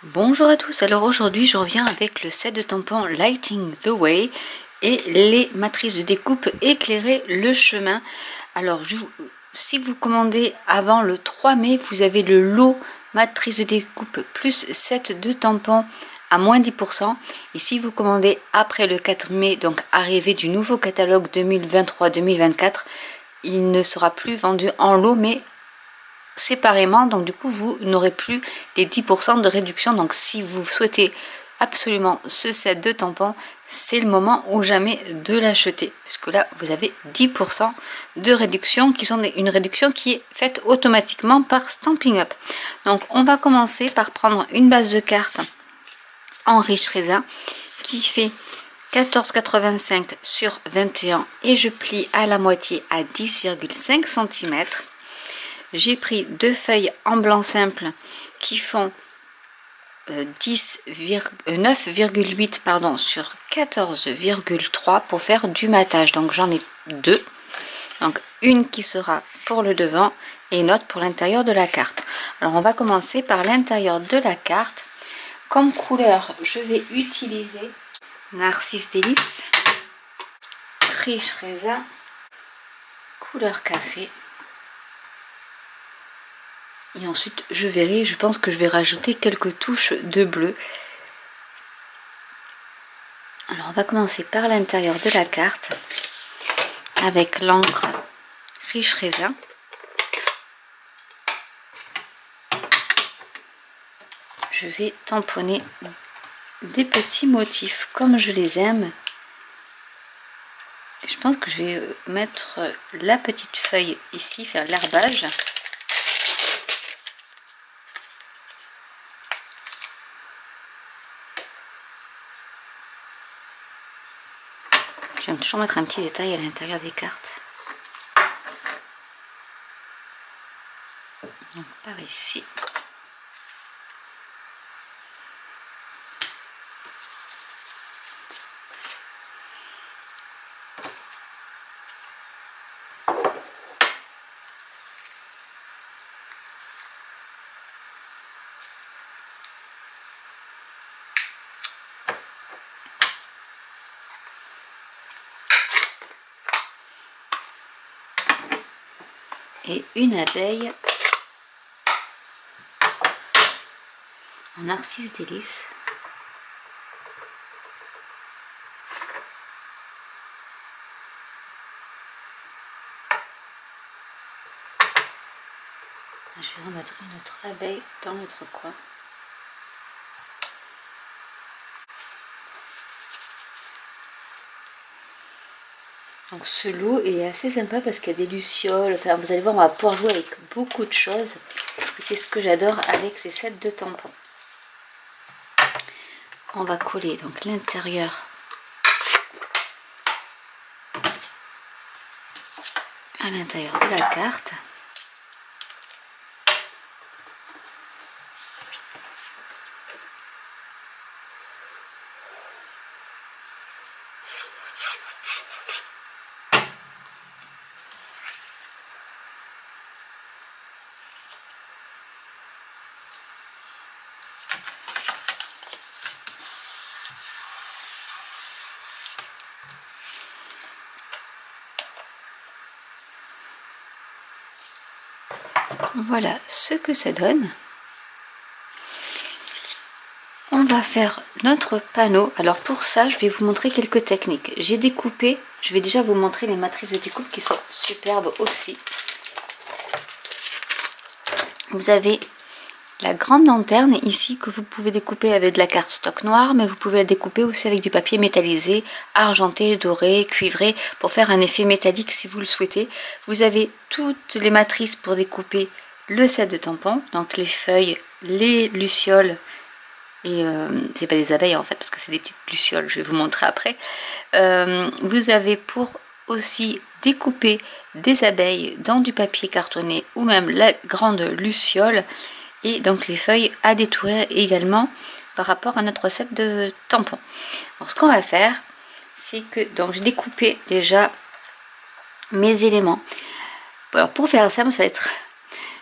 Bonjour à tous, alors aujourd'hui je reviens avec le set de tampons Lighting the Way et les matrices de découpe Éclairer le chemin. Alors si vous commandez avant le 3 mai, vous avez le lot matrice de découpe plus set de tampons à moins 10%. Et si vous commandez après le 4 mai, donc arrivée du nouveau catalogue 2023-2024, il ne sera plus vendu en lot mais séparément, donc du coup vous n'aurez plus les 10% de réduction. Donc si vous souhaitez absolument ce set de tampons, c'est le moment ou jamais de l'acheter, puisque là vous avez 10% de réduction, qui sont une réduction qui est faite automatiquement par Stampin' Up. Donc on va commencer par prendre une base de cartes en riche raisin qui fait 14,85 sur 21 et je plie à la moitié à 10,5 cm. J'ai pris deux feuilles en blanc simple qui font 9,8 pardon, sur 14,3 pour faire du matage. Donc j'en ai deux. Donc une qui sera pour le devant et une autre pour l'intérieur de la carte. Alors on va commencer par l'intérieur de la carte. Comme couleur, je vais utiliser Narcisse Délice, riche raisin, couleur café. Et ensuite, je verrai, je pense que je vais rajouter quelques touches de bleu. Alors, on va commencer par l'intérieur de la carte avec l'encre riche raisin. Je vais tamponner des petits motifs comme je les aime. Je pense que je vais mettre la petite feuille ici, faire l'herbage. J'aime toujours mettre un petit détail à l'intérieur des cartes. Donc par ici. Et une abeille en Narcisse Délice. Je vais remettre une autre abeille dans l'autre coin. Donc ce lot est assez sympa parce qu'il y a des lucioles, enfin vous allez voir, on va pouvoir jouer avec beaucoup de choses. Et c'est ce que j'adore avec ces sets de tampons. On va coller donc l'intérieur à l'intérieur de la carte. Voilà ce que ça donne. On va faire notre panneau. Alors pour ça, je vais vous montrer quelques techniques. J'ai découpé, je vais déjà vous montrer les matrices de découpe qui sont superbes aussi. Vous avez la grande lanterne ici que vous pouvez découper avec de la carte stock noire, mais vous pouvez la découper aussi avec du papier métallisé, argenté, doré, cuivré, pour faire un effet métallique si vous le souhaitez. Vous avez toutes les matrices pour découper le set de tampons, donc les feuilles, les lucioles, et c'est pas des abeilles en fait parce que c'est des petites lucioles, je vais vous montrer après. Vous avez pour aussi découper des abeilles dans du papier cartonné ou même la grande luciole, et donc les feuilles à détourer également par rapport à notre set de tampons. Alors ce qu'on va faire, c'est que donc j'ai découpé déjà mes éléments. Alors pour faire ça va être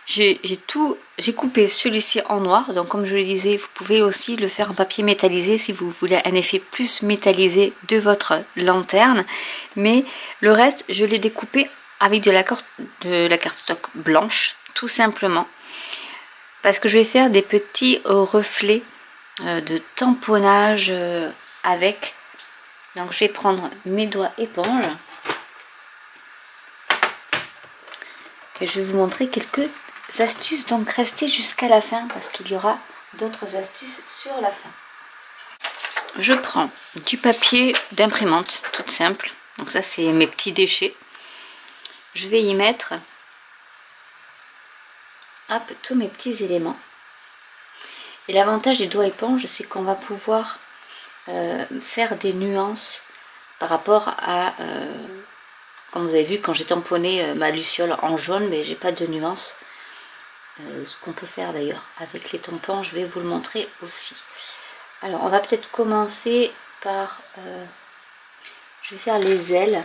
J'ai coupé celui-ci en noir, donc comme je le disais, vous pouvez aussi le faire en papier métallisé si vous voulez un effet plus métallisé de votre lanterne. Mais le reste, je l'ai découpé avec de la cardstock blanche, tout simplement. Parce que je vais faire des petits reflets de tamponnage avec. Donc je vais prendre mes doigts éponge. Et je vais vous montrer quelques astuces, donc restez jusqu'à la fin parce qu'il y aura d'autres astuces sur la fin. Je prends du papier d'imprimante, toute simple. Donc ça c'est mes petits déchets. Je vais y mettre hop, tous mes petits éléments. Et l'avantage des doigts éponge, c'est qu'on va pouvoir faire des nuances par rapport à... comme vous avez vu, quand j'ai tamponné ma luciole en jaune, mais j'ai pas de nuance. Ce qu'on peut faire d'ailleurs avec les tampons, je vais vous le montrer aussi. Alors on va peut-être commencer par je vais faire les ailes.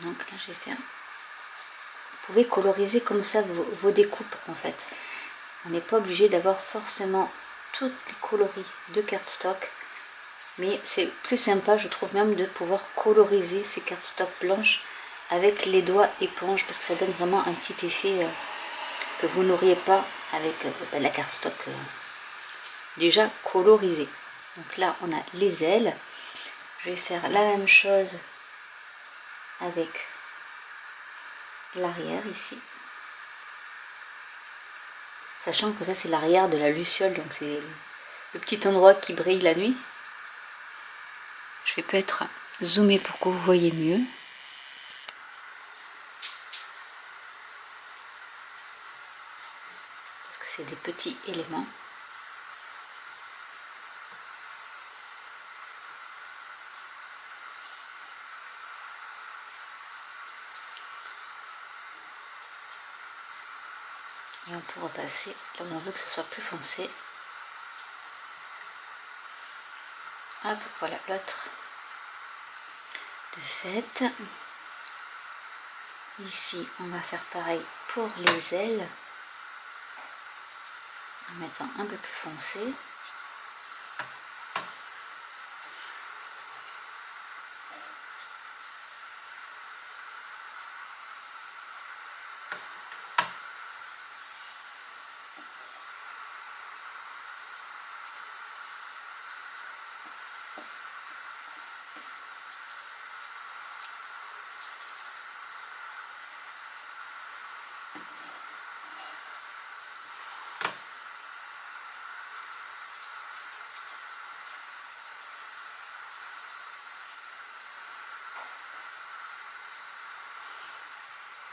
Donc là je vais faire, vous pouvez coloriser comme ça vos découpes en fait. On n'est pas obligé d'avoir forcément toutes les coloris de cardstock, mais c'est plus sympa je trouve même de pouvoir coloriser ces cardstock blanches avec les doigts éponge, parce que ça donne vraiment un petit effet que vous n'auriez pas avec la cardstock déjà colorisée. Donc là on a les ailes, je vais faire la même chose avec l'arrière ici, sachant que ça c'est l'arrière de la luciole, donc c'est le petit endroit qui brille la nuit. Je vais peut-être zoomer pour que vous voyez mieux. Parce que c'est des petits éléments. Et on peut repasser là où on veut que ce soit plus foncé. Hop, voilà l'autre de fait. Ici, on va faire pareil pour les ailes, en mettant un peu plus foncé.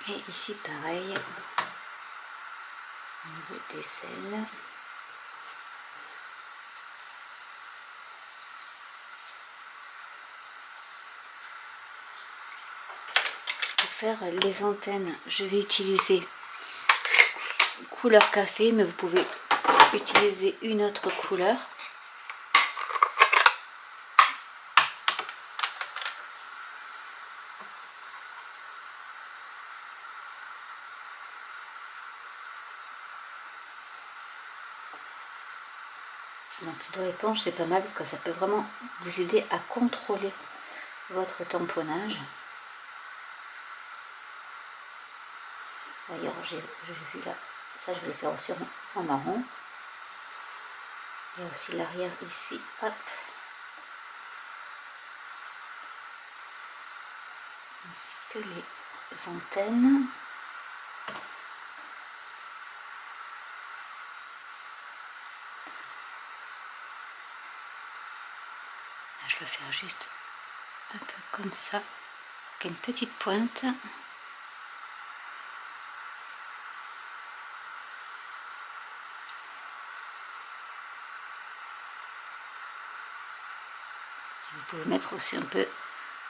Et ici pareil, au niveau des ailes. Pour faire les antennes, je vais utiliser couleur café, mais vous pouvez utiliser une autre couleur. Donc le doigt éponge c'est pas mal parce que ça peut vraiment vous aider à contrôler votre tamponnage. D'ailleurs j'ai vu là, ça je vais le faire aussi en marron. Il y a aussi l'arrière ici, hop. Ainsi que les antennes. Je vais le faire juste un peu comme ça, avec une petite pointe. Vous pouvez mettre aussi un peu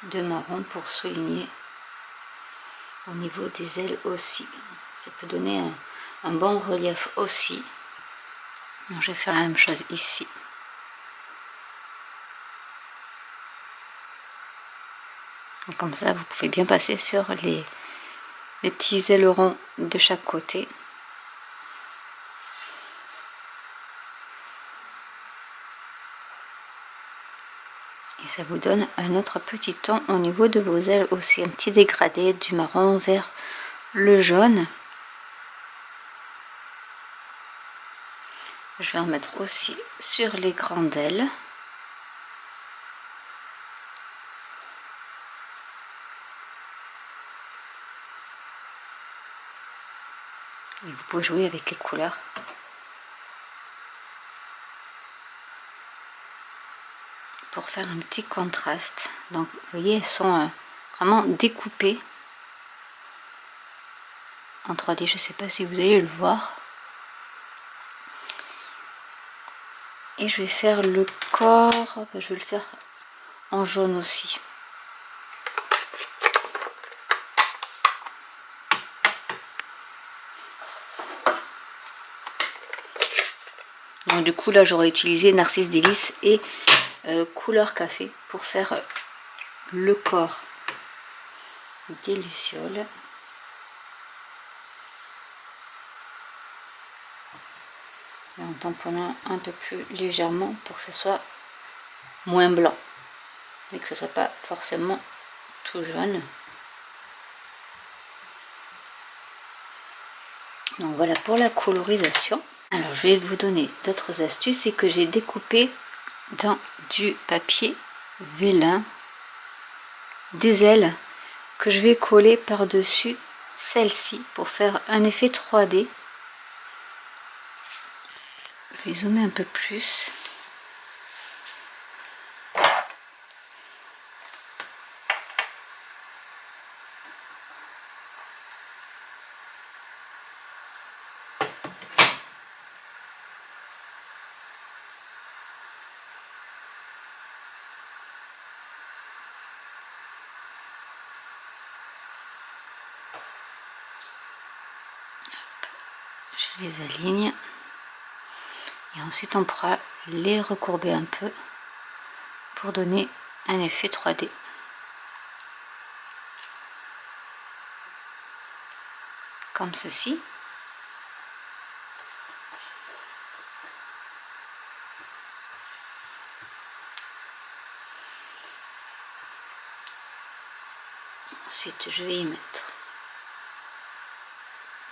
de marron pour souligner au niveau des ailes aussi. Ça peut donner un bon relief aussi. Donc je vais faire la même chose ici. Comme ça, vous pouvez bien passer sur les petits ailerons de chaque côté. Et ça vous donne un autre petit ton au niveau de vos ailes aussi, un petit dégradé du marron vers le jaune. Je vais en mettre aussi sur les grandes ailes. Et vous pouvez jouer avec les couleurs. Pour faire un petit contraste. Donc vous voyez, elles sont vraiment découpées en 3D. Je ne sais pas si vous allez le voir. Et je vais faire le corps, je vais le faire en jaune aussi. Donc du coup là j'aurais utilisé Narcisse Délice et couleur café pour faire le corps des lucioles. Et en tamponnant un peu plus légèrement pour que ce soit moins blanc et que ce soit pas forcément tout jaune. Donc voilà pour la colorisation. Alors je vais vous donner d'autres astuces, c'est que j'ai découpé dans du papier vélin des ailes que je vais coller par dessus celle-ci pour faire un effet 3D. Je vais zoomer un peu plus. Je les aligne et ensuite on pourra les recourber un peu pour donner un effet 3D. Comme ceci. Ensuite je vais y mettre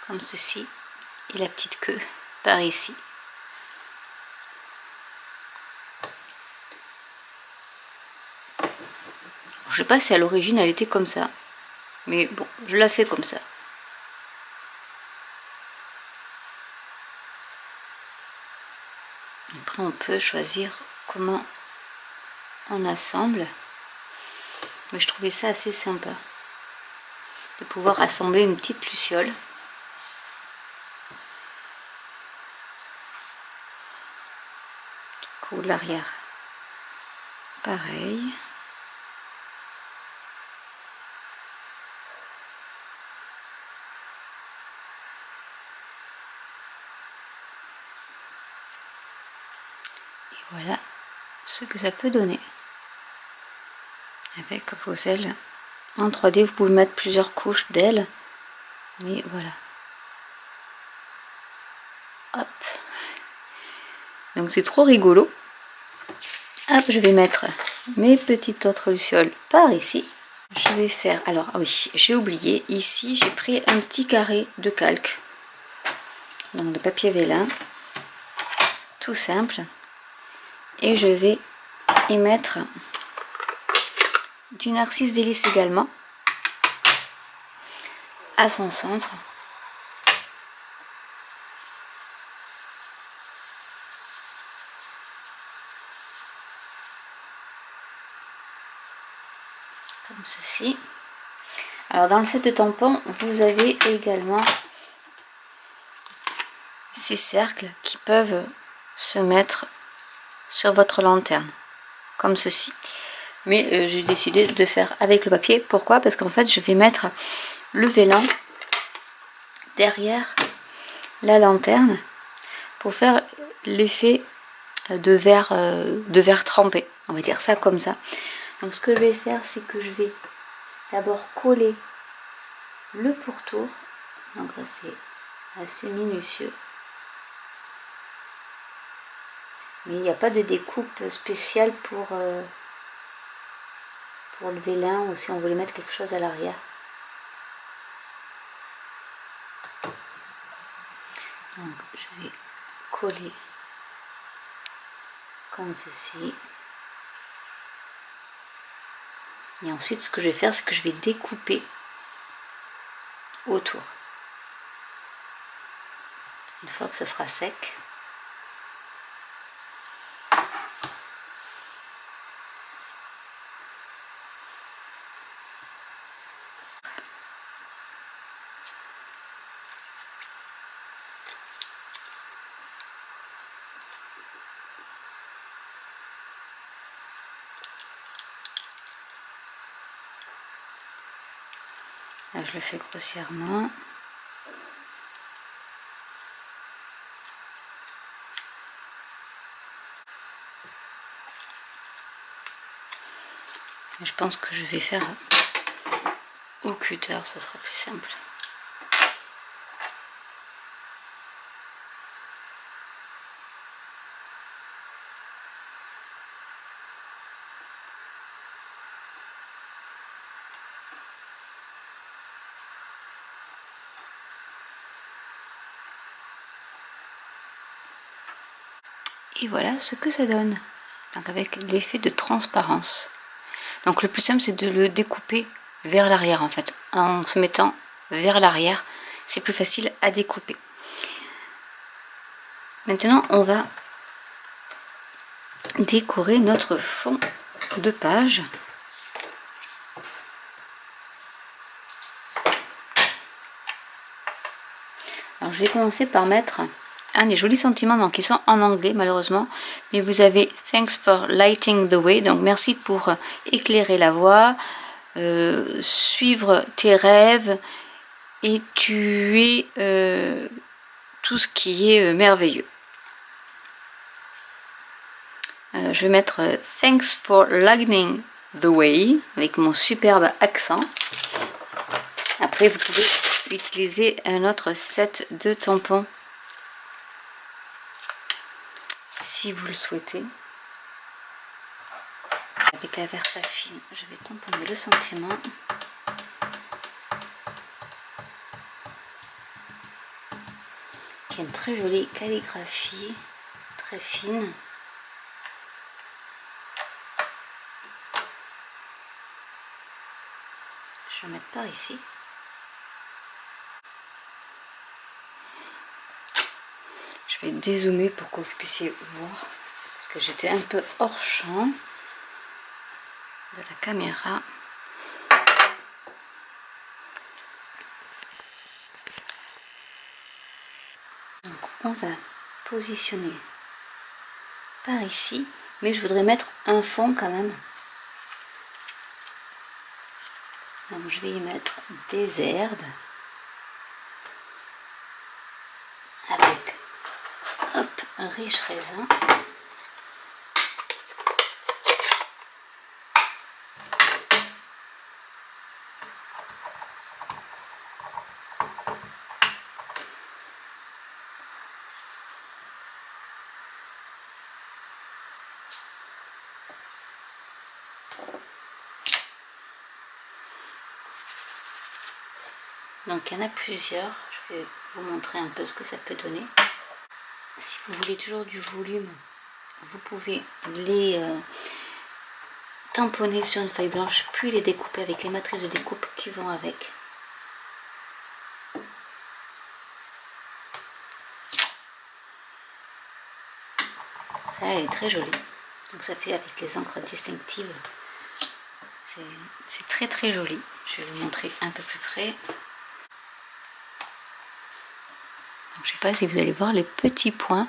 comme ceci et la petite queue par ici. Je sais pas si à l'origine elle était comme ça, mais bon, je la fais comme ça. Après on peut choisir comment on assemble, mais je trouvais ça assez sympa de pouvoir assembler une petite luciole. Du coup l'arrière pareil. Et voilà ce que ça peut donner avec vos ailes en 3D. Vous pouvez mettre plusieurs couches d'ailes, mais voilà. Hop. Donc c'est trop rigolo. Hop, je vais mettre mes petites autres lucioles par ici. Je vais faire, alors oui, j'ai oublié, ici j'ai pris un petit carré de calque, donc de papier vélin, tout simple, et je vais y mettre du Narcisse Délice également, à son centre. Comme ceci. Alors dans le set de tampons, vous avez également ces cercles qui peuvent se mettre sur votre lanterne, comme ceci. Mais j'ai décidé de faire avec le papier. Pourquoi? Parce qu'en fait je vais mettre le vélin derrière la lanterne pour faire l'effet de verre trempé, on va dire ça comme ça. Donc ce que je vais faire, c'est que je vais d'abord coller le pourtour. Donc là c'est assez minutieux. Mais il n'y a pas de découpe spéciale pour le vélin ou si on voulait mettre quelque chose à l'arrière. Donc je vais coller comme ceci. Et ensuite ce que je vais faire, c'est que je vais découper autour. Une fois que ce sera sec. Là, je le fais grossièrement. Je pense que je vais faire au cutter, ça sera plus simple. Et voilà ce que ça donne. Donc avec l'effet de transparence. Donc le plus simple c'est de le découper vers l'arrière en fait. En se mettant vers l'arrière, c'est plus facile à découper. Maintenant on va décorer notre fond de page. Alors je vais commencer par mettre un des jolis sentiments, donc ils sont en anglais malheureusement, mais vous avez Thanks for lighting the way, donc merci pour éclairer la voie, suivre tes rêves et tuer tout ce qui est merveilleux. Je vais mettre Thanks for lighting the way avec mon superbe accent. Après vous pouvez utiliser un autre set de tampons si vous le souhaitez. Avec la Versafine, je vais tamponner le sentiment. Qui a une très jolie calligraphie, très fine. Je vais mettre par ici. Je vais dézoomer pour que vous puissiez voir, parce que j'étais un peu hors champ de la caméra. Donc on va positionner par ici, mais je voudrais mettre un fond quand même. Donc je vais y mettre des herbes avec un riche raisin. Donc il y en a plusieurs, je vais vous montrer un peu ce que ça peut donner. Si vous voulez toujours du volume, vous pouvez les tamponner sur une feuille blanche, puis les découper avec les matrices de découpe qui vont avec. Ça elle est très jolie, donc ça fait avec les encres distinctives, c'est très très joli. Je vais vous montrer un peu plus près. Donc, je ne sais pas si vous allez voir les petits points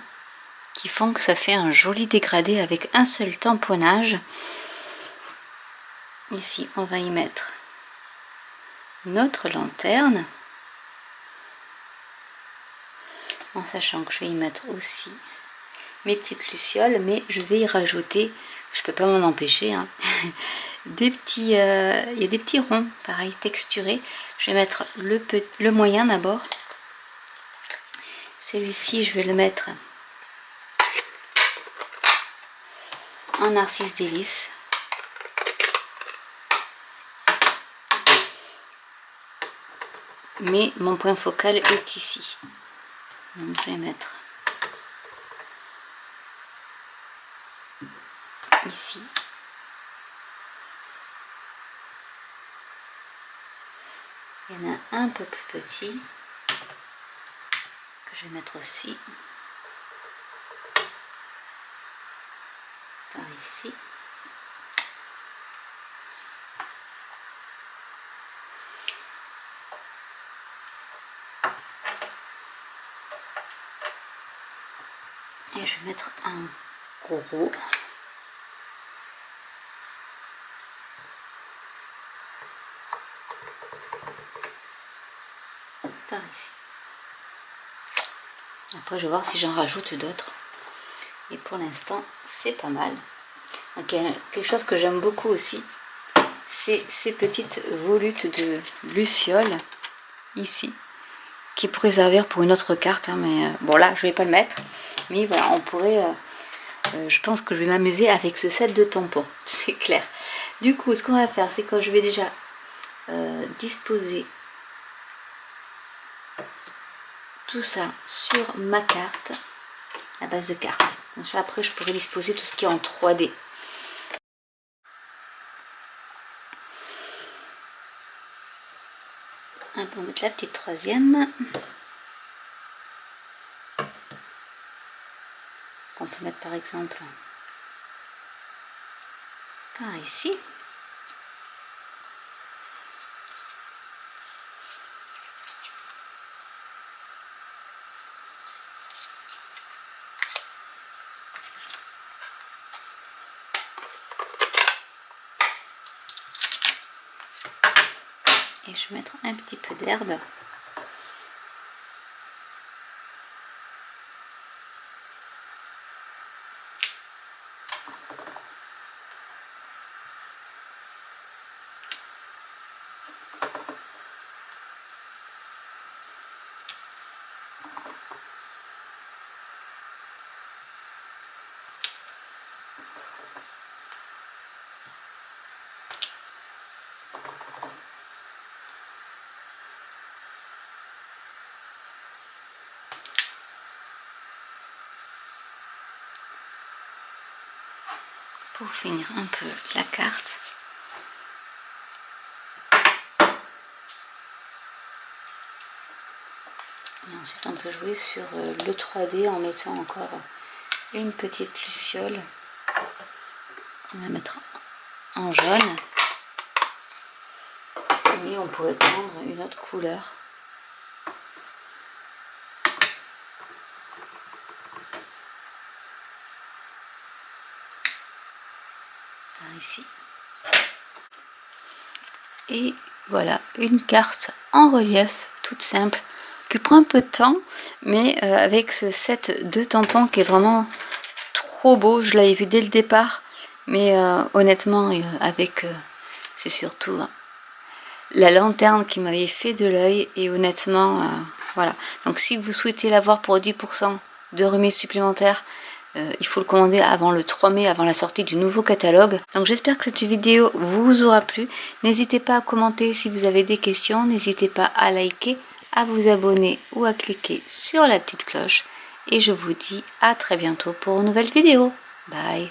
qui font que ça fait un joli dégradé avec un seul tamponnage. Ici on va y mettre notre lanterne, en sachant que je vais y mettre aussi mes petites lucioles, mais je vais y rajouter, je peux pas m'en empêcher, hein, des petits, il y a des petits ronds, pareil, texturés. Je vais mettre le moyen d'abord. Celui-ci, je vais le mettre en narcisse délice. Mais mon point focal est ici. Donc je vais mettre ici. Il y en a un peu plus petit que je vais mettre aussi par ici. Et je vais mettre un gros. Par ici. Après, je vais voir si j'en rajoute d'autres. Et pour l'instant, c'est pas mal. Donc, il y a quelque chose que j'aime beaucoup aussi. C'est ces petites volutes de lucioles ici. Qui pourrait servir pour une autre carte. Hein, mais bon, là, je vais pas le mettre. Mais voilà, on pourrait... je pense que je vais m'amuser avec ce set de tampons. C'est clair. Du coup, ce qu'on va faire, c'est que je vais déjà disposer tout ça sur ma carte, la base de carte. Comme ça, après, je pourrais disposer tout ce qui est en 3D. On peut mettre la petite troisième. Qu'on peut mettre par exemple par ici. Et je vais mettre un petit peu d'herbe. Pour finir un peu la carte. Et ensuite on peut jouer sur le 3D en mettant encore une petite luciole. On va la mettre en jaune. Et on pourrait prendre une autre couleur. Par ici. Et voilà, une carte en relief, toute simple, qui prend un peu de temps, mais avec ce set de tampons qui est vraiment trop beau. Je l'avais vu dès le départ, mais honnêtement, avec, c'est surtout la lanterne qui m'avait fait de l'œil, et honnêtement, voilà. Donc si vous souhaitez l'avoir pour 10% de remise supplémentaire, il faut le commander avant le 3 mai, avant la sortie du nouveau catalogue. Donc j'espère que cette vidéo vous aura plu. N'hésitez pas à commenter si vous avez des questions. N'hésitez pas à liker, à vous abonner ou à cliquer sur la petite cloche. Et je vous dis à très bientôt pour une nouvelle vidéo. Bye!